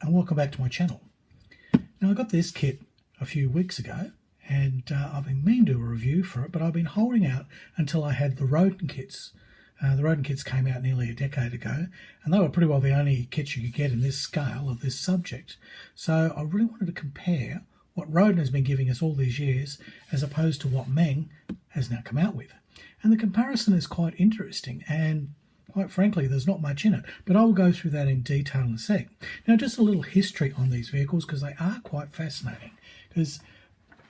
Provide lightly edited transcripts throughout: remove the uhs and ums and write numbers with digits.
and welcome back to my channel. Now I got this kit a few weeks ago and I've been meaning to do a review for it, but I've been holding out until I had the Roden kits. The Roden kits came out nearly a decade ago and they were pretty well the only kits you could get in this scale of this subject. So I really wanted to compare what Roden has been giving us all these years as opposed to what MENG has now come out with. And the comparison is quite interesting, and quite frankly, there's not much in it, but I will go through that in detail in a sec. Now, just a little history on these vehicles, because they are quite fascinating. Because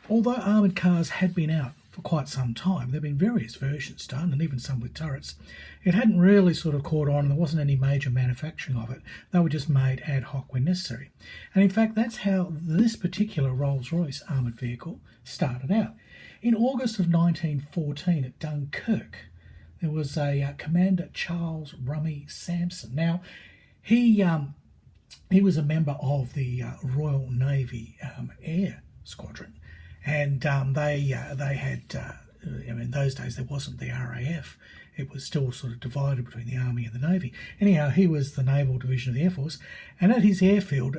although armoured cars had been out for quite some time, there have been various versions done, and even some with turrets, it hadn't really sort of caught on, and there wasn't any major manufacturing of it. They were just made ad hoc when necessary. And in fact, that's how this particular Rolls Royce armoured vehicle started out. In August of 1914 at Dunkirk, there was a Commander Charles Rummy Sampson. Now, he was a member of the Royal Navy Air Squadron, and they had, in those days there wasn't the RAF. It was still sort of divided between the Army and the Navy. Anyhow, he was the Naval Division of the Air Force, and at his airfield,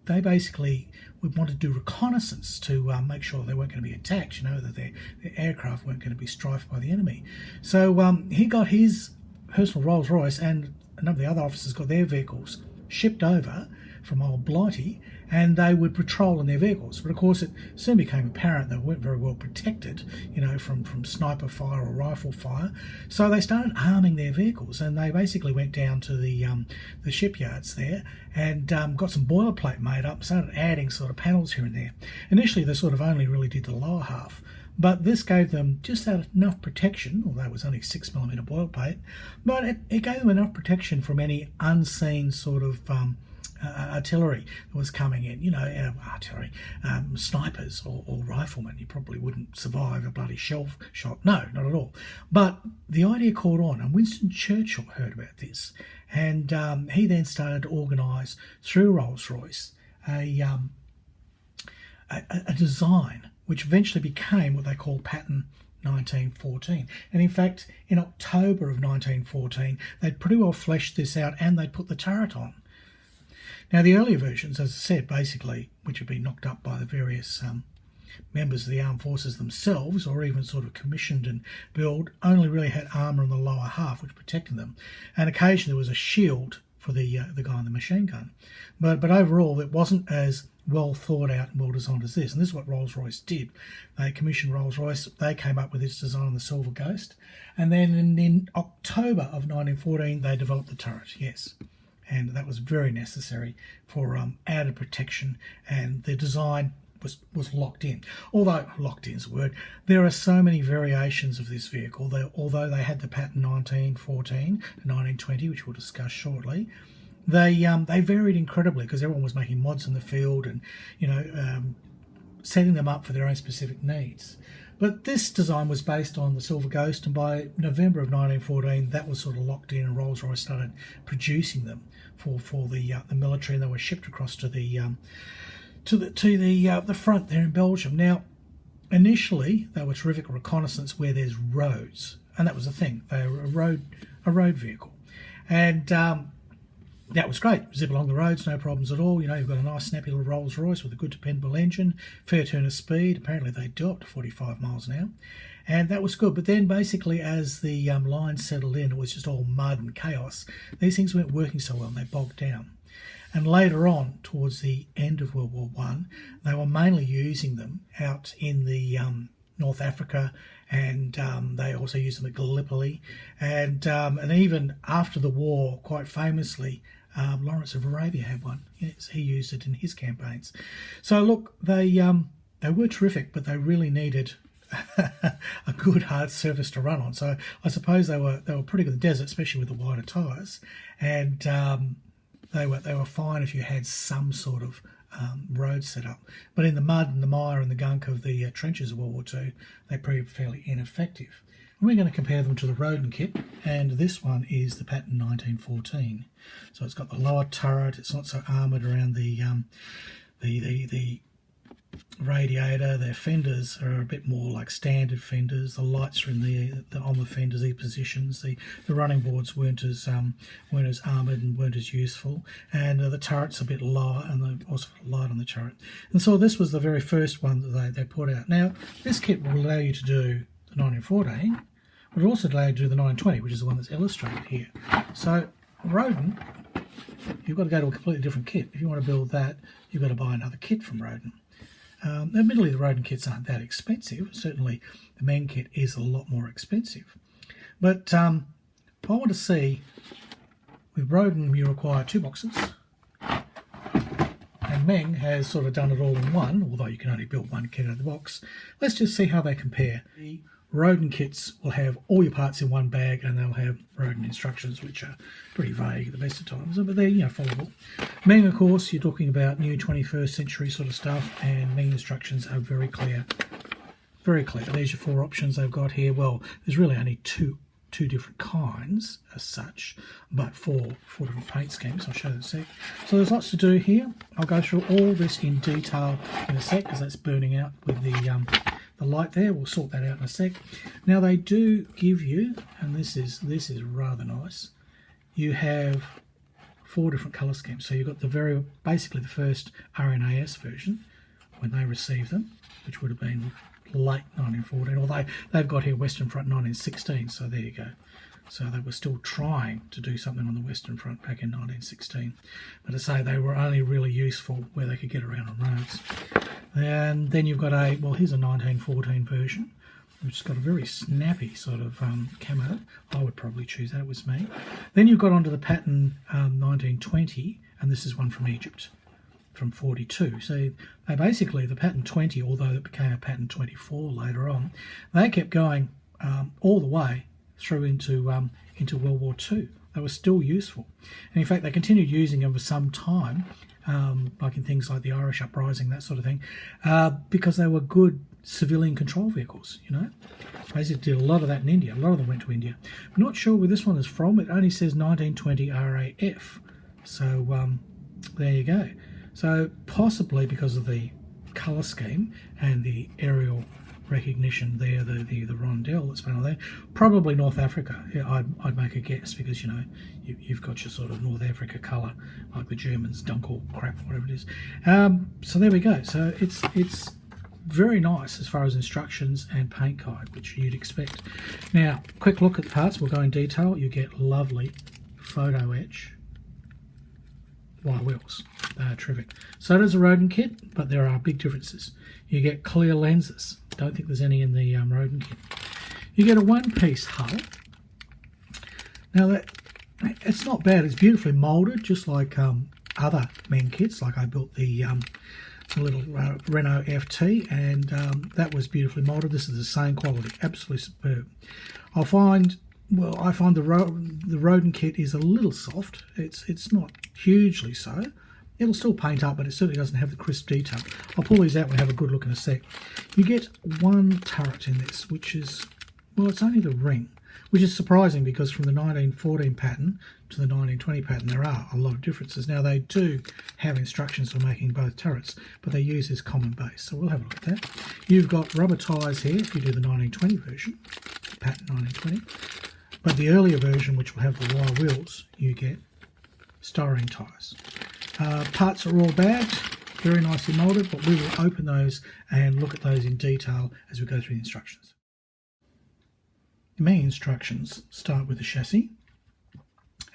they basically would want to do reconnaissance to make sure they weren't going to be attacked, that their aircraft weren't going to be strafed by the enemy. So he got his personal Rolls Royce, and a number of the other officers got their vehicles shipped over from old Blighty, and they would patrol in their vehicles. But of course, it soon became apparent they weren't very well protected, from sniper fire or rifle fire. So they started arming their vehicles, and they basically went down to the shipyards there and got some boilerplate made up, started adding sort of panels here and there. Initially, they sort of only really did the lower half, but this gave them just enough protection, although it was only 6mm boilerplate, but it gave them enough protection from any unseen sort of artillery that was coming in, artillery, snipers or riflemen. You probably wouldn't survive a bloody shell shot. No, not at all. But the idea caught on, and Winston Churchill heard about this, and he then started to organise through Rolls Royce a design which eventually became what they call Pattern 1914. And in fact, in October of 1914, they'd pretty well fleshed this out, and they'd put the turret on. Now, the earlier versions, as I said, basically, which had been knocked up by the various members of the armed forces themselves, or even sort of commissioned and built, only really had armour on the lower half, which protected them. And occasionally there was a shield for the guy on the machine gun. But overall, it wasn't as well thought out and well designed as this. And this is what Rolls-Royce did. They commissioned Rolls-Royce. They came up with this design on the Silver Ghost. And then in October of 1914, they developed the turret, yes. And that was very necessary for added protection, and the design was locked in. Although, locked in is a word, there are so many variations of this vehicle. Although they had the Pattern 1914 and 1920, which we'll discuss shortly, they varied incredibly because everyone was making mods in the field and, setting them up for their own specific needs. But this design was based on the Silver Ghost, and by November of 1914, that was sort of locked in, and Rolls-Royce started producing them for the military, and they were shipped across to the front there in Belgium. Now, initially, they were terrific reconnaissance where there's roads, and that was the thing. They were a road vehicle, and that was great. Zip along the roads, no problems at all. You've got a nice snappy little Rolls Royce with a good dependable engine, fair turn of speed. Apparently they do up to 45 miles an hour. And that was good. But then basically as the lines settled in, it was just all mud and chaos. These things weren't working so well and they bogged down. And later on, towards the end of World War I, they were mainly using them out in the North Africa, and they also used them at Gallipoli. And even after the war, quite famously, Lawrence of Arabia had one. Yes, he used it in his campaigns. So look, they were terrific, but they really needed a good hard surface to run on. So I suppose they were pretty good in the desert, especially with the wider tyres, and they were fine if you had some sort of road set up. But in the mud and the mire and the gunk of the trenches of World War II, they proved fairly ineffective. And we're going to compare them to the Roden kit, and this one is the Pattern 1914. So it's got the lower turret. It's not so armoured around the radiator. Their fenders are a bit more like standard fenders. The lights are in on the fenders, E positions. The running boards weren't as armoured and weren't as useful. And the turret's a bit lower, and also light on the turret. And so this was the very first one that they put out. Now this kit will allow you to do the 1914, but it also allows you to do the 1920, which is the one that's illustrated here. So Roden, you've got to go to a completely different kit. If you want to build that, you've got to buy another kit from Roden. Admittedly, the Roden kits aren't that expensive. Certainly, the MENG kit is a lot more expensive. But I want to see, with Roden, you require 2 boxes. And MENG has sort of done it all in one, although you can only build one kit out of the box. Let's just see how they compare. The Roden kits will have all your parts in one bag, and they'll have Roden instructions, which are pretty vague at the best of times, but they're followable. MENG, of course, you're talking about new 21st century sort of stuff, and MENG instructions are very clear. Very clear. There's your 4 options they've got here. Well, there's really only two different kinds as such, but four different paint schemes. I'll show you in a sec. So there's lots to do here. I'll go through all this in detail in a sec, because that's burning out with the light there. We'll sort that out in a sec. Now they do give you, and this is rather nice, you have 4 different colour schemes. So you've got basically the first RNAS version when they received them, which would have been late 1914, although they've got here Western Front 1916, so there you go. So they were still trying to do something on the Western Front back in 1916. But to say they were only really useful where they could get around on roads. And then you've got here's a 1914 version, which has got a very snappy sort of camo. I would probably choose that, it was me. Then you've got onto the pattern 1920, and this is one from Egypt, from 42. So they basically, the pattern 20, although it became a pattern 24 later on, they kept going all the way through into World War II. They were still useful. And in fact, they continued using them for some time, like in things like the Irish Uprising, that sort of thing, because they were good civilian control vehicles, Basically did a lot of that in India. A lot of them went to India. I'm not sure where this one is from. It only says 1920 RAF. So there you go. So possibly because of the colour scheme and the aerial recognition there, the rondelle that's been on there, probably North Africa. Yeah, I'd make a guess, because you've got your sort of North Africa colour, like the Germans, Dunkel crap, whatever it is. So there we go. So it's very nice as far as instructions and paint guide, which you'd expect. Now, quick look at the parts. We'll go in detail. You get lovely photo etch wire wheels. They are terrific. So does a Roden kit, but there are big differences. You get clear lenses. Don't think there's any in the Roden kit. You get a one-piece hull. Now it's not bad. It's beautifully moulded, just like other MENG kits. Like I built the little Renault FT, and that was beautifully moulded. This is the same quality, absolutely superb. I find the Roden kit is a little soft. It's not hugely so. It'll still paint up, but it certainly doesn't have the crisp detail. I'll pull these out and have a good look in a sec. You get one turret in this, which is, it's only the ring, which is surprising, because from the 1914 pattern to the 1920 pattern there are a lot of differences. Now they do have instructions for making both turrets, but they use this common base, so we'll have a look at that. You've got rubber tyres here if you do the 1920 version, pattern 1920. But the earlier version, which will have the wire wheels, you get styrene tyres. Parts are all bagged, very nicely moulded, but we will open those and look at those in detail as we go through the instructions. The main instructions start with the chassis,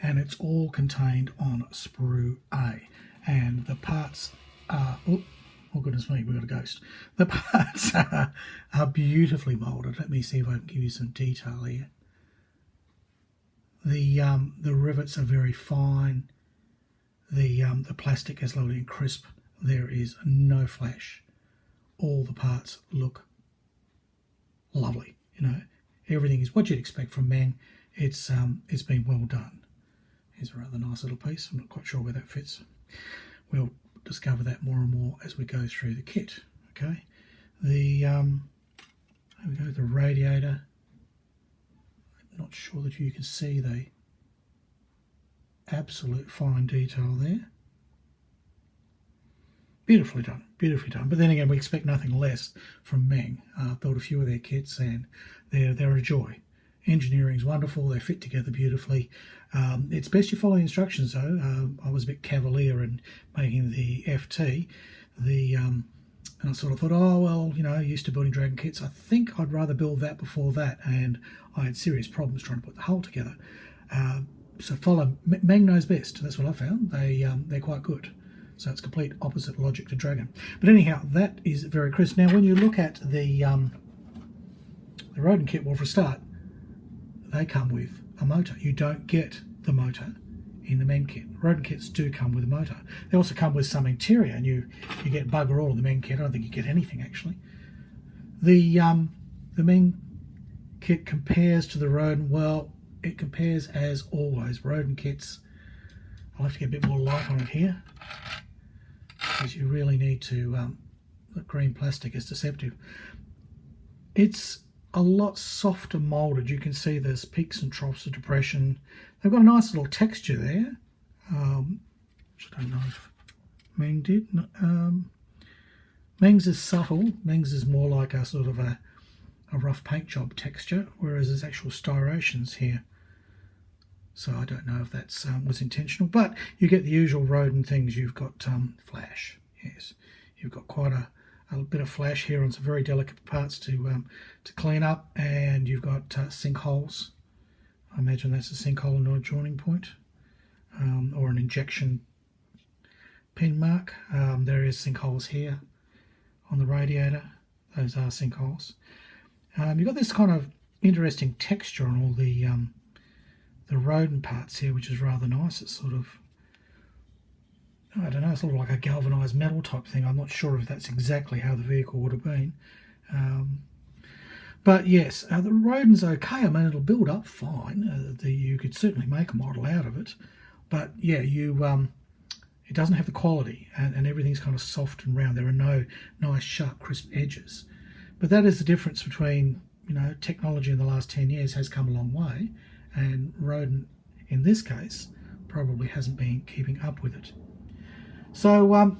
and it's all contained on sprue A. And the parts are, oh goodness me, we've got a ghost. The parts are beautifully moulded. Let me see if I can give you some detail here. The rivets are very fine. The plastic is lovely and crisp. There is no flash. All the parts look lovely. Everything is what you'd expect from MENG. It's been well done. Here's a rather nice little piece. I'm not quite sure where that fits. We'll discover that more and more as we go through the kit. Okay. There we go. The radiator. Not sure that you can see the absolute fine detail there. beautifully done, beautifully done. But then again, we expect nothing less from MENG. I've built a few of their kits and they're a joy. Engineering's wonderful, they fit together beautifully. It's best you follow the instructions though. I was a bit cavalier in making the FT. And I sort of thought, oh well, you know, used to building Dragon kits, I think I'd rather build that before that, and I had serious problems trying to put the hull together. So follow, MENG knows best, that's what I found. They're quite good. So it's complete opposite logic to Dragon. But anyhow, that is very crisp. Now when you look at the Roden kit, well for a start, they come with a motor. You don't get the motor in the MENG kit. Roden kits do come with a motor. They also come with some interior, and you get bugger all in the MENG kit. I don't think you get anything actually. The MENG kit compares to the Roden. Well, it compares as always. Roden kits, I'll have to get a bit more light on it here, because you really need to, the green plastic is deceptive. It's a lot softer moulded. You can see there's peaks and troughs of depression. They've got a nice little texture there, which I don't know if MENG did. MENG's is subtle. MENG's is more like a sort of a rough paint job texture, whereas there's actual striations here. So I don't know if that's was intentional, but you get the usual Roden things. You've got flash, yes. You've got quite a bit of flash here on some very delicate parts to clean up, and you've got sinkholes. I imagine that's a sinkhole and not a joining point, or an injection pin mark. There is sinkholes here on the radiator. Those are sinkholes. You've got this kind of interesting texture on all the Roden parts here, which is rather nice. It's sort of, I don't know, sort of like a galvanized metal type thing. I'm not sure if that's exactly how the vehicle would have been. But yes, the Roden's okay. I mean, it'll build up fine. You could certainly make a model out of it. But yeah, it doesn't have the quality, and everything's kind of soft and round. There are no nice, sharp, crisp edges. But that is the difference between, you know, technology in the last 10 years has come a long way, and Roden, in this case, probably hasn't been keeping up with it. So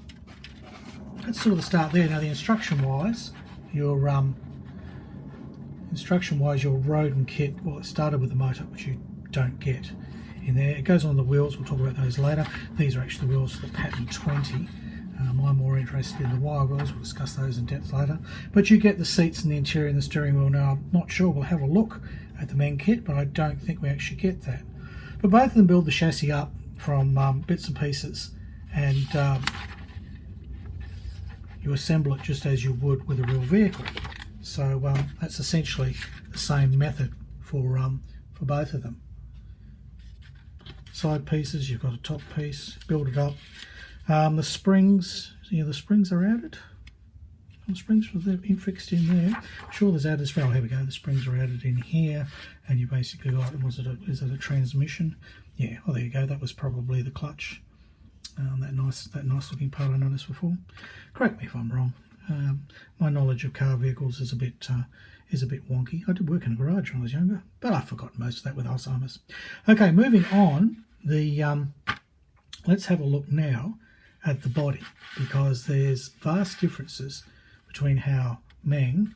that's sort of the start there. Now the instruction-wise, your Roden kit, well, it started with the motor, which you don't get in there. It goes on the wheels. We'll talk about those later. These are actually the wheels for the Pattern 20. I'm more interested in the wire wheels. We'll discuss those in depth later. But you get the seats and the interior and the steering wheel. Now, I'm not sure. We'll have a look at the MENG kit, but I don't think we actually get that. But both of them build the chassis up from bits and pieces, and you assemble it just as you would with a real vehicle. So that's essentially the same method for both of them. Side pieces, you've got a top piece, build it up. The springs, the springs are added. The springs are fixed in there. I'm sure there's added as well. Here we go. The springs are added in here, and you basically got, is it a transmission? Yeah. Oh, there you go. That was probably the clutch. That nice looking part I noticed before. Correct me if I'm wrong. My knowledge of car vehicles is a bit wonky. I did work in a garage when I was younger, but I've forgotten most of that with Alzheimer's. Okay, moving on. Let's have a look now at the body, because there's vast differences between how MENG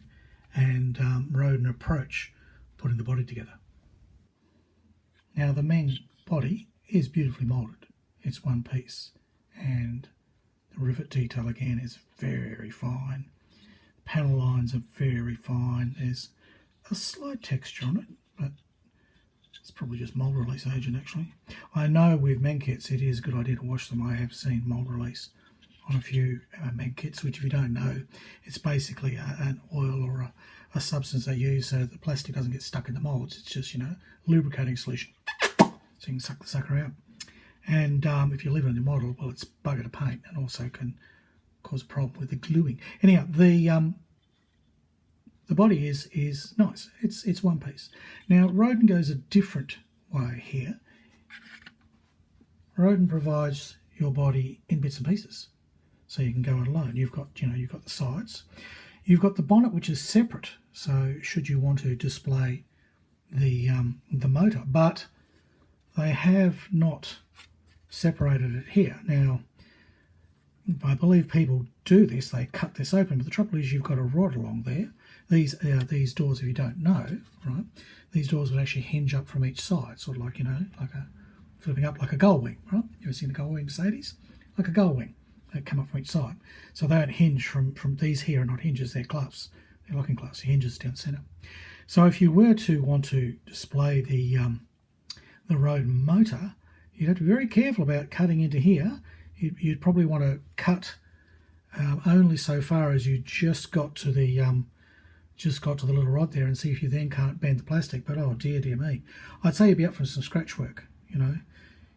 and Roden approach putting the body together. Now the MENG body is beautifully moulded. It's one piece, and the rivet detail again is very fine. Panel lines are very fine. There's a slight texture on it, but it's probably just mould release agent actually. I know with MENG kits it is a good idea to wash them. I have seen mould release on a few MENG kits, which if you don't know, it's basically an oil or a substance they use so the plastic doesn't get stuck in the moulds. It's just, lubricating solution. So you can suck the sucker out. And if you leave it on your model, well, it's bugger to paint and also can cause a problem with the gluing. Anyhow, the body is nice. It's one piece. Now Roden goes a different way here. Roden provides your body in bits and pieces, so you can go it alone. You've got the sides. You've got the bonnet, which is separate. So should you want to display the motor, but they have not separated it here. Now I believe people do this, they cut this open, but the trouble is you've got a rod along there. These doors, if you don't know, right, these doors would actually hinge up from each side, sort of like, you know, like a flipping up like a gull wing, right? You ever seen a gull wing Mercedes? Like a gull wing. They come up from each side. So they don't hinge from these here are not hinges, they're clasps. They're locking clasps, hinges down the centre. So if you were to want to display the Roden motor, you'd have to be very careful about cutting into here. You'd probably want to cut only so far as you just got to the little rod there, and see if you then can't bend the plastic. But oh dear me, I'd say you'd be up for some scratch work. You know,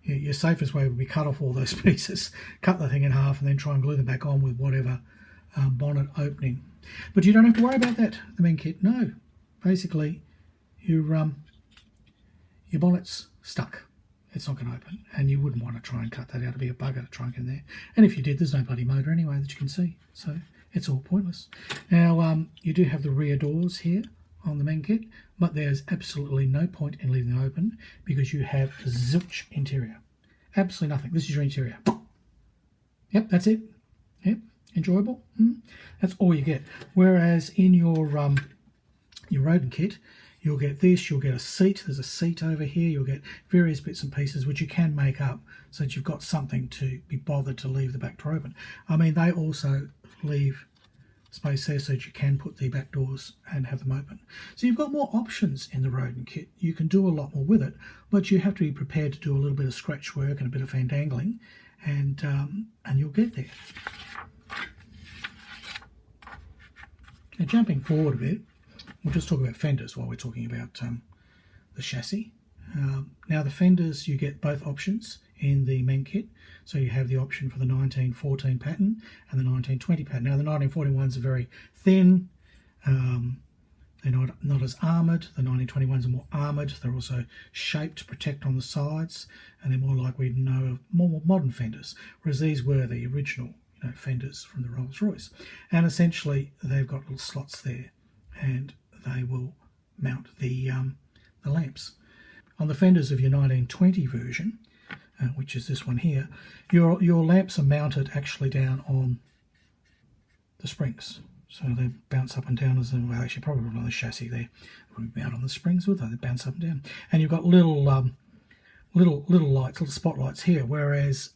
your safest way would be cut off all those pieces, cut the thing in half, and then try and glue them back on with whatever bonnet opening. But you don't have to worry about that. The MENG kit, no. Basically, your bonnet's stuck. It's not going to open, and you wouldn't want to try and cut that out. It'd be a bugger to try and get in there. And if you did, there's no bloody motor anyway that you can see, so it's all pointless. Now, you do have the rear doors here on the MENG kit, but there's absolutely no point in leaving them open because you have zilch interior. Absolutely nothing. This is your interior. Yep, that's it. Yep, enjoyable. That's all you get. Whereas in your Roden kit, you'll get this, you'll get a seat, there's a seat over here, you'll get various bits and pieces which you can make up so that you've got something to be bothered to leave the back door open. I mean, they also leave space there so that you can put the back doors and have them open. So you've got more options in the Roden kit. You can do a lot more with it, but you have to be prepared to do a little bit of scratch work and a bit of fandangling, and you'll get there. Now, jumping forward a bit, we'll just talk about fenders while we're talking about the chassis. Now the fenders, you get both options in the MENG kit. So you have the option for the 1914 pattern and the 1920 pattern. Now the 1914 ones are very thin. They're not as armoured. The 1920 ones are more armoured. They're also shaped to protect on the sides, and they're more like we know of more modern fenders. Whereas these were the original, you know, fenders from the Rolls Royce. And essentially they've got little slots there, and they will mount the lamps. On the fenders of your 1920 version, which is this one here, your lamps are mounted actually down on the springs. So they bounce up and down as well. Actually, probably on the chassis there. They wouldn't mount on the springs, would they? They bounce up and down. And you've got little lights, little spotlights here. Whereas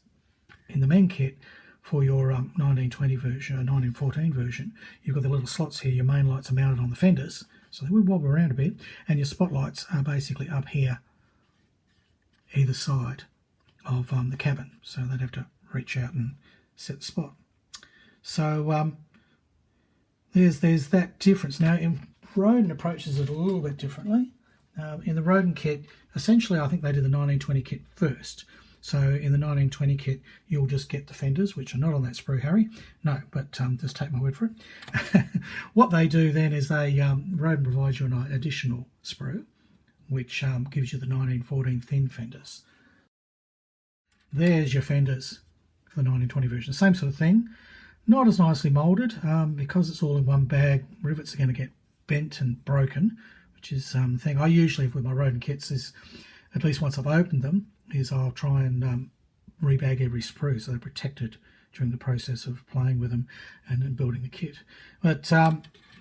in the MENG kit, for your 1920 version or 1914 version, you've got the little slots here. Your main lights are mounted on the fenders, so they would wobble around a bit, and your spotlights are basically up here, either side of the cabin, so they'd have to reach out and set the spot. So there's that difference. Now, in Roden approaches it a little bit differently. In the Roden kit, essentially, I think they did the 1920 kit first. So in the 1920 kit, you'll just get the fenders, which are not on that sprue, Harry. No, but just take my word for it. What they do then is Roden provides you an additional sprue, which gives you the 1914 thin fenders. There's your fenders for the 1920 version. Same sort of thing. Not as nicely moulded, because it's all in one bag. Rivets are going to get bent and broken, which is the thing. I usually, with my Roden kits, is at least once I've opened them, is I'll try and rebag every sprue so they're protected during the process of playing with them and building the kit. But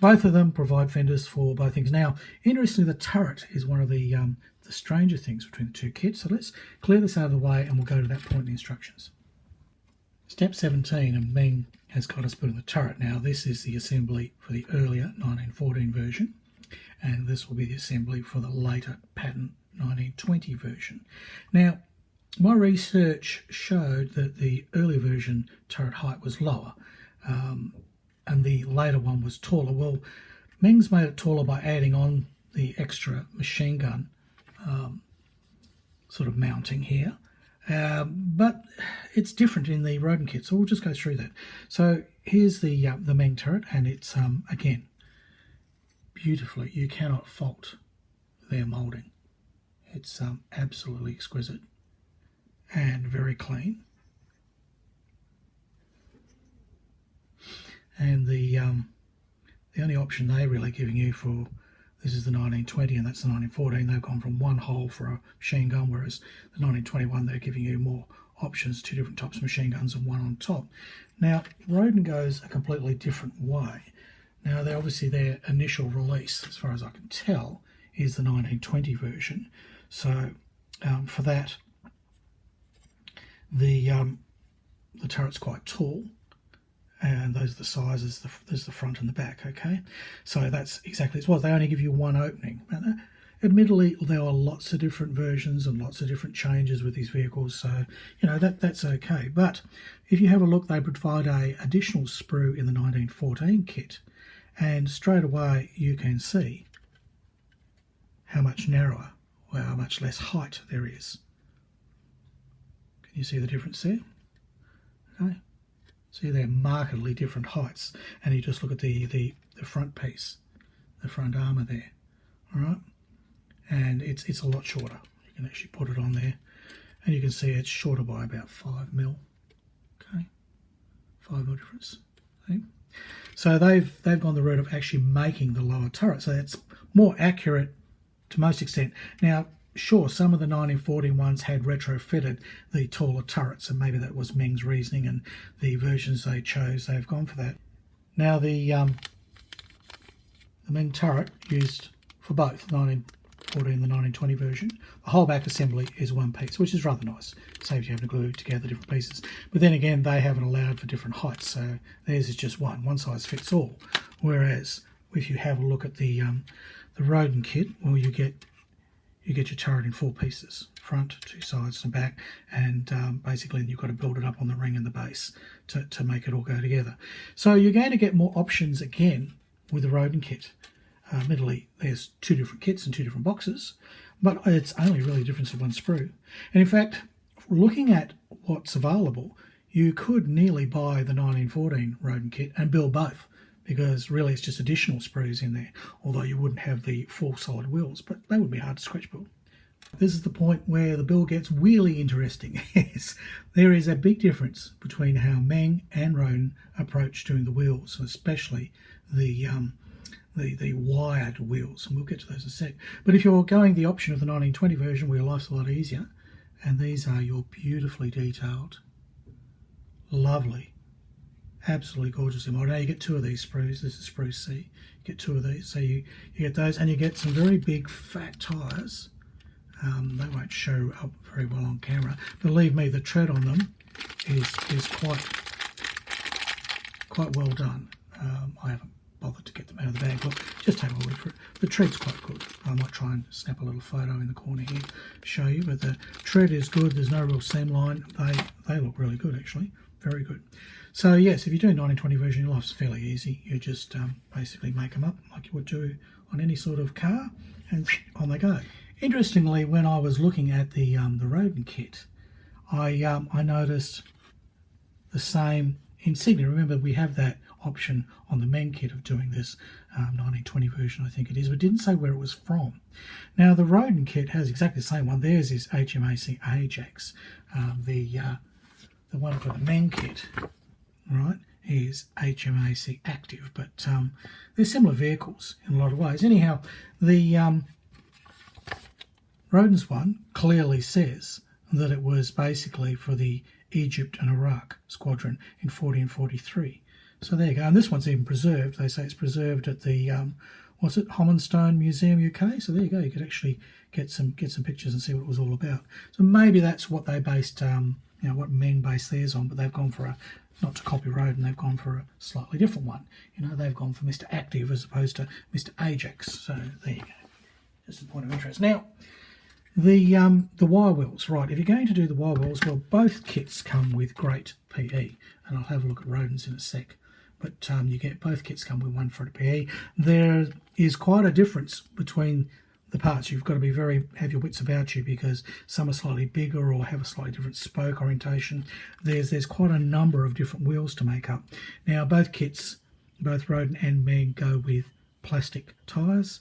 both of them provide fenders for both things. Now, interestingly, the turret is one of the stranger things between the two kits. So let's clear this out of the way and we'll go to that point in the instructions. Step 17, and MENG has got us building the turret. Now, this is the assembly for the earlier 1914 version, and this will be the assembly for the later pattern 1920 version. Now, my research showed that the earlier version turret height was lower, and the later one was taller. Well, MENG's made it taller by adding on the extra machine gun sort of mounting here, but it's different in the Roden kit, so we'll just go through that. So here's the MENG turret, and it's again beautifully, you cannot fault their moulding. It's absolutely exquisite and very clean. And the only option they're really giving you for this is the 1920 and that's the 1914. They've gone from one hole for a machine gun, whereas the 1921 they're giving you more options, 2 different types of machine guns and one on top. Now, Roden goes a completely different way. Now, obviously their initial release, as far as I can tell, is the 1920 version. So for that, the turret's quite tall, and those are the sizes. There's the front and the back. Okay, so that's exactly as it was. They only give you one opening. And, admittedly, there are lots of different versions and lots of different changes with these vehicles, so that's okay. But if you have a look, they provide a additional sprue in the 1914 kit, and straight away you can see how much narrower, or how much less height there is. Can you see the difference there? Okay. See, they're markedly different heights, and you just look at the front piece, the front armour there. All right. And it's a lot shorter. You can actually put it on there, and you can see it's shorter by about 5 mil. Okay, 5 mil difference. See? So they've gone the route of actually making the lower turret, so it's more accurate to most extent. Now, sure, some of the 1914 ones had retrofitted the taller turrets, and maybe that was Meng's reasoning, and the versions they chose, they've gone for that. Now the Meng turret used for both 1914 and the 1920 version. The whole back assembly is one piece, which is rather nice. Saves you having to glue together different pieces. But then again, they haven't allowed for different heights, so theirs is just one size fits all. Whereas if you have a look at the Roden kit, well, you get your turret in 4 pieces: front, 2 sides and back, and basically you've got to build it up on the ring and the base to make it all go together. So you're going to get more options again with the Roden kit. Admittedly, there's 2 different kits and 2 different boxes, but it's only really a difference of 1 sprue. And in fact, looking at what's available, you could nearly buy the 1914 Roden kit and build both, because really it's just additional sprues in there, although you wouldn't have the full solid wheels, but they would be hard to scratch build. This is the point where the build gets really interesting. There is a big difference between how Meng and Roden approach doing the wheels, especially the wired wheels, and we'll get to those in a sec. But if you're going the option of the 1920 version, where your life's a lot easier, and these are your beautifully detailed, lovely, absolutely gorgeous model. Now you get 2 of these sprues. This is sprue C. You get 2 of these, so you get those, and you get some very big fat tyres. They won't show up very well on camera. Believe me, the tread on them is quite well done. I haven't bothered to get them out of the bag. Look, just take a word for it. The tread's quite good. I might try and snap a little photo in the corner here to show you, but the tread is good. There's no real seam line. They look really good, actually. Very good. So yes, if you're doing 1920 version, your life's fairly easy. You just basically make them up like you would do on any sort of car, and on they go. Interestingly, when I was looking at the Roden kit, I noticed the same insignia. Remember, we have that option on the MENG kit of doing this 1920 version, I think it is, but it didn't say where it was from. Now, the Roden kit has exactly the same one. Theirs is HMAC Ajax. The one for the MENG kit, right, is HMAC Active, but they're similar vehicles in a lot of ways. Anyhow, the Roden's one clearly says that it was basically for the Egypt and Iraq squadron in 40 and 43. So there you go. And this one's even preserved. They say it's preserved at the Homenstone Museum, UK. So there you go. You could actually get some pictures and see what it was all about. So maybe that's what they based, what MENG based theirs on. But they've gone for not to copy Roden, they've gone for a slightly different one. They've gone for Mr. Active as opposed to Mr. Ajax. So there you go. Just a point of interest. Now, the wire wheels, right? If you're going to do the wire wheels, well, both kits come with great PE, and I'll have a look at Roden's in a sec. But you get both kits come with 1 foot of PE. There is quite a difference between the parts. You've got to have your wits about you, because some are slightly bigger or have a slightly different spoke orientation. There's quite a number of different wheels to make up. Now, both kits, both Roden and MENG, go with plastic tyres,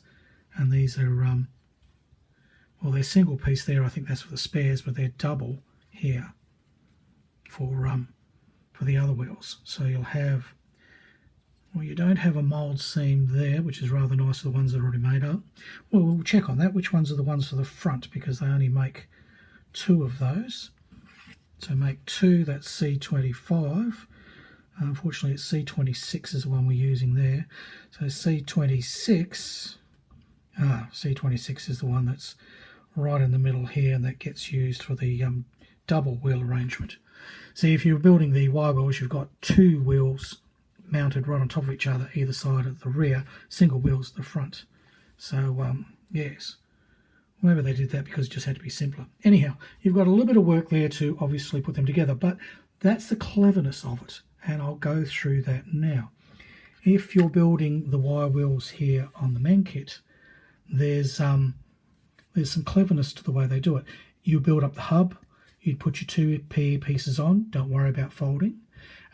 and these are well, they're single piece there. I think that's for the spares, but they're double here for the other wheels. So you'll have, well, you don't have a mould seam there, which is rather nice for the ones that are already made up. Well, we'll check on that. Which ones are the ones for the front, because they only make 2 of those. So make 2, that's C25. Unfortunately, it's C26 is the one we're using there. So C26, C26 is the one that's right in the middle here, and that gets used for the double wheel arrangement. See, if you're building the Y wheels, you've got 2 wheels mounted right on top of each other, either side at the rear, single wheels at the front. So, yes. Maybe they did that because it just had to be simpler. Anyhow, you've got a little bit of work there to obviously put them together, but that's the cleverness of it, and I'll go through that now. If you're building the Y wheels here on the MENG kit, there's some cleverness to the way they do it. You build up the hub, you'd put your 2 PE pieces on, don't worry about folding,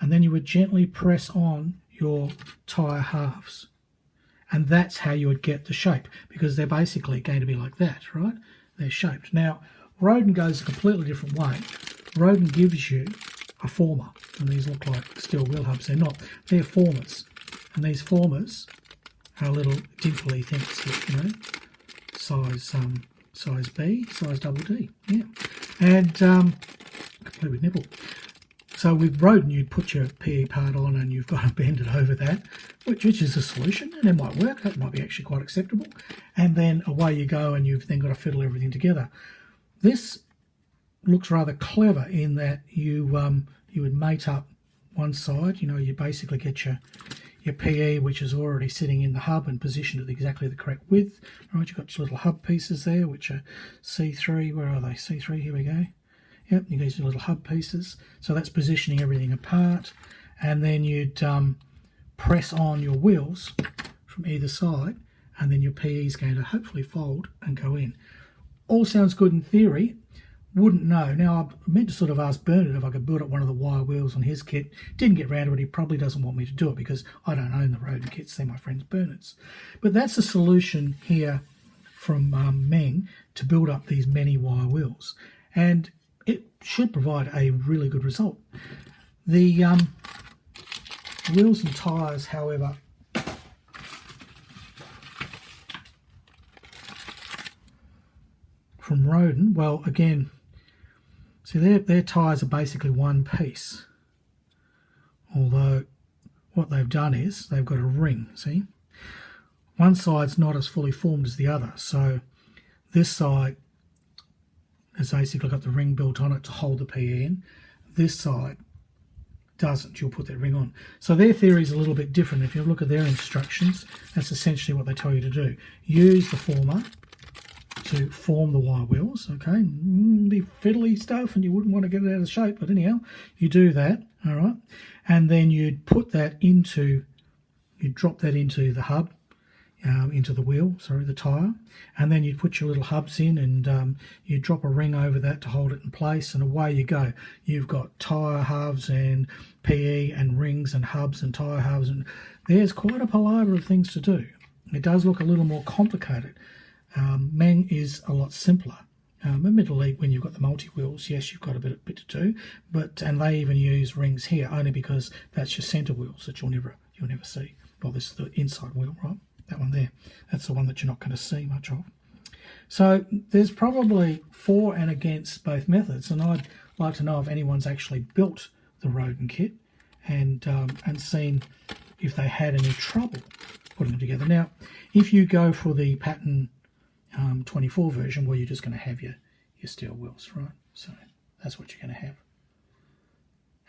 and then you would gently press on your tyre halves. And that's how you would get the shape, because they're basically going to be like that, right? They're shaped. Now, Roden goes a completely different way. Roden gives you a former, and these look like steel wheel hubs. They're not. They're formers. And these formers are little dimply things here, you know, size B, size double D, yeah. And complete with nipple. So with Roden, you'd put your PE part on and you've got to bend it over that, which is a solution, and it might work. That might be actually quite acceptable. And then away you go, and you've then got to fiddle everything together. This looks rather clever in that you would mate up one side. You know, you basically get your PE, which is already sitting in the hub and positioned at exactly the correct width. Right, you've got your little hub pieces there, which are C3. Where are they? C3. Here we go. Yep, you get your little hub pieces. So that's positioning everything apart. And then you'd press on your wheels from either side, and then your PE is going to hopefully fold and go in. All sounds good in theory. Wouldn't know. Now, I meant to sort of ask Bernard if I could build up one of the wire wheels on his kit. Didn't get round to it. He probably doesn't want me to do it because I don't own the Roden kits. They're my friend's Bernard's. But that's the solution here from MENG to build up these many wire wheels. And it should provide a really good result. The wheels and tyres, however, from Roden, well, again, see, their tyres are basically one piece. Although what they've done is they've got a ring, see? One side's not as fully formed as the other, so this side has basically got the ring built on it to hold the PE in. This side doesn't. You'll put that ring on. So their theory is a little bit different. If you look at their instructions, that's essentially what they tell you to do. Use the former to form the wire wheels, okay? Be fiddly stuff, and you wouldn't want to get it out of shape, but anyhow, you do that, all right? And then you'd put that into, you'd drop that into the hub, into the wheel, the tyre, and then you'd put your little hubs in, and you drop a ring over that to hold it in place, and away you go. You've got tyre halves and PE and rings and hubs and tyre halves, and there's quite a palaver of things to do. It does look a little more complicated. MENG is a lot simpler. Admittedly, when you've got the multi-wheels, yes, you've got a bit to do, and they even use rings here only because that's your centre wheels that you'll never see. Well, this is the inside wheel, right? That one there. That's the one that you're not going to see much of. So there's probably for and against both methods, and I'd like to know if anyone's actually built the Roden kit and seen if they had any trouble putting them together. Now, if you go for the pattern 24 version, well, you're just going to have your steel wheels, right? So that's what you're going to have.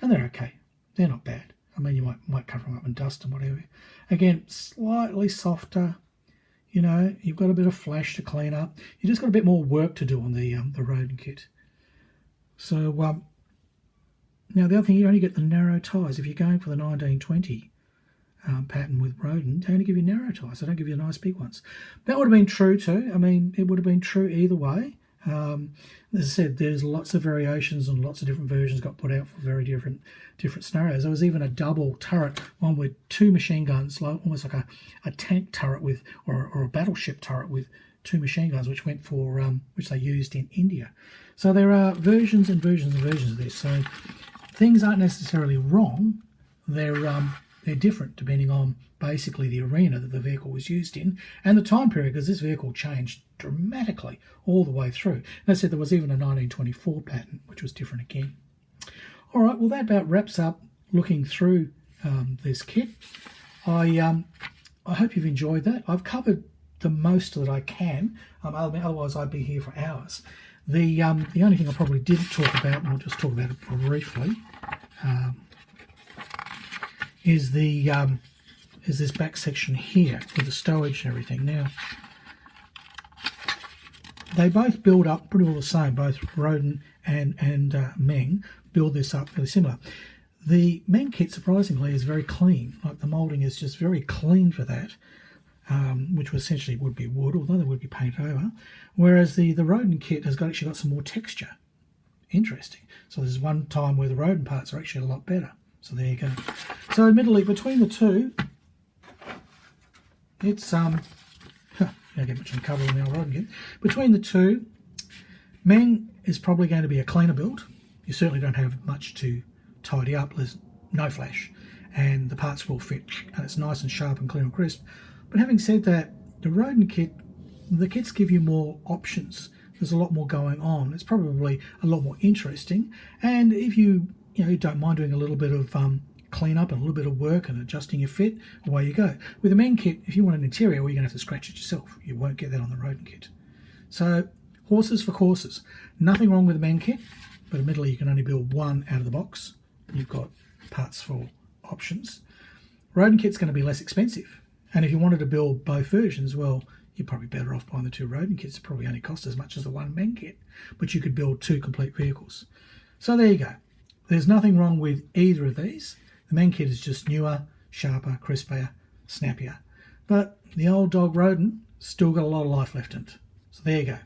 And they're okay. They're not bad. I mean, you might cover them up in dust and whatever. Again, slightly softer. You know, you've got a bit of flash to clean up. You just got a bit more work to do on the Roden kit. So now the other thing, you only get the narrow tyres. If you're going for the 1920 pattern with Roden, they only give you narrow tyres. They don't give you nice big ones. That would have been true too. I mean, it would have been true either way. As I said, there's lots of variations and lots of different versions got put out for very different scenarios. There was even a double turret, one with 2 machine guns, almost like a tank turret with, or a battleship turret with 2 machine guns, which went for which they used in India. So there are versions and versions and versions of this. So things aren't necessarily wrong. They're different depending on basically the arena that the vehicle was used in and the time period, because this vehicle changed dramatically all the way through. And I said there was even a 1924 pattern, which was different again. All right, well, that about wraps up looking through this kit. I hope you've enjoyed that. I've covered the most that I can. Otherwise, I'd be here for hours. The only thing I probably didn't talk about, and I'll just talk about it briefly, is this back section here with the stowage and everything. Now, they both build up pretty well the same. Both Roden and MENG build this up really similar. The MENG kit, surprisingly, is very clean. Like the moulding is just very clean for that, which essentially would be wood, although they would be painted over. Whereas the Roden kit has actually got some more texture. Interesting. So there's one time where the Roden parts are actually a lot better. So there you go. So admittedly, between the two, it's don't get much in cover on the old Roden kit. Between the two, MENG is probably going to be a cleaner build. You certainly don't have much to tidy up. There's no flash, and the parts will fit, and it's nice and sharp and clear and crisp. But having said that, the Roden kit, the kits give you more options. There's a lot more going on. It's probably a lot more interesting, and if you don't mind doing a little bit of clean up and a little bit of work and adjusting your fit, away you go. With the MENG kit, if you want an interior, well, you're going to have to scratch it yourself. You won't get that on the Roden kit. So horses for courses. Nothing wrong with the MENG kit, but admittedly you can only build one out of the box. You've got parts for options. Roden kit's going to be less expensive, and if you wanted to build both versions, well, you're probably better off buying the two Roden kits. It probably only cost as much as the one MENG kit, but you could build two complete vehicles. So there you go. There's nothing wrong with either of these. The MENG kit is just newer, sharper, crisper, snappier. But the old dog Roden still got a lot of life left in it. So there you go.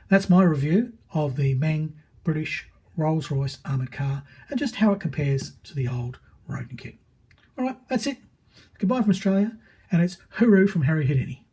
That's my review of the MENG British Rolls Royce Armoured Car and just how it compares to the old Roden kit. All right, that's it. Goodbye from Australia, and it's hooroo from Harry Houdini.